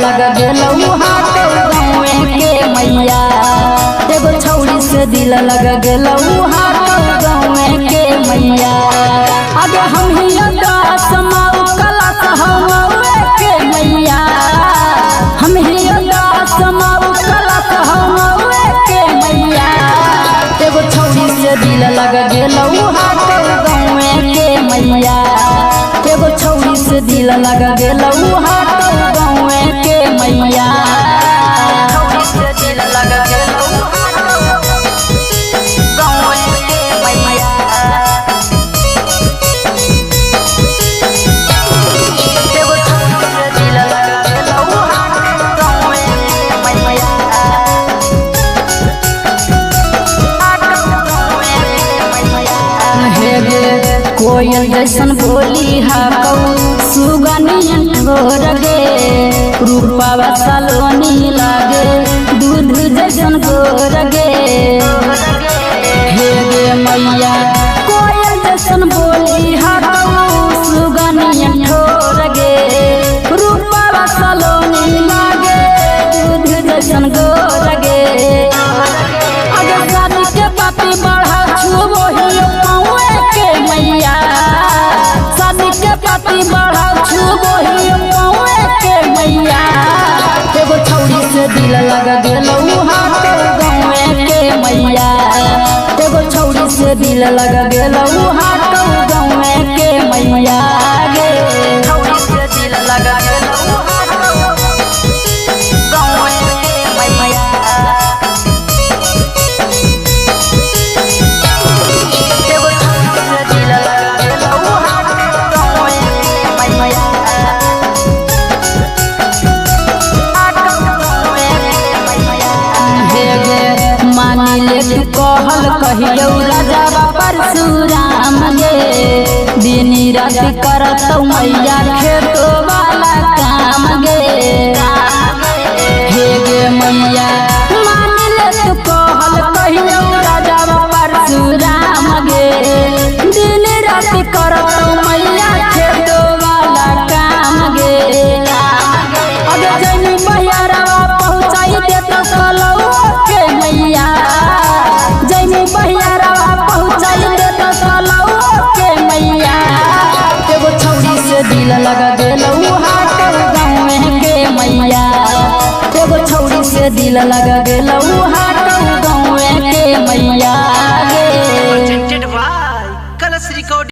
लग गेलऊ हाथ गाँवे के मैया। एगो छौड़ी से दिल लग गेलऊ हाथ गाँवे के मैया। अगे हम ही समाऊ कला सहवे के मैया। हम ही समाऊ कला सहवे के मैया। एगो छौड़ी से दिल लग गेलऊ हाथ गाँवे के मैया। एगो छौड़ी से दिल लग गेलऊ हाथ गाँवे के मैया। छौड़ी से दिल लग गेलऊ गाँवे के मैया। एगो छौड़ी से दिल लग गेलऊ हाथ गाँवे के मैया। हे गे कोयल जैसन बोली हा सुगनियन गोर गे। रूपावा सलोनी लागे दूध जैसन गोर गे। हे गे मैया कोयल जैसन बोली हा सुगनियन गोर गे। रूपावा सलोनी लागे दूध जैसन गोर गे। अगर शादी के पाती बढ़ा छुबो ही पावे के मैया। शादी के पाती बढ़ा छुबो ही पावे के मैया। एगो छौड़ी से दिल लग गेलऊ हाथ गाँवे के मैया। एगो छौड़ी से दिल लग गेलऊ हाथ गाँवे के मैया गे। छौड़ी से दिल लग गेलऊ गाँवे के मैया। कहल कहियो राजा परशुराम गे। दिन रात करत मैया खेतो वाला काम गे। हे गे मैया मान ले तू कहल कहियो राजा परशुराम गे। दिन रात करत मैया खेतो वाला काम गे। अगे जनी बहियारवा पहुँचाई देत कलऊ के मैया। जनी बहियारवा पहुँचाई देत कलऊ के मैया। एगो छौड़ी से दिल लग गेलऊ हाथ गाँवे के मैया। एगो छौड़ी से दिल लग गेलऊ हाथ गाँवे के मैया गे।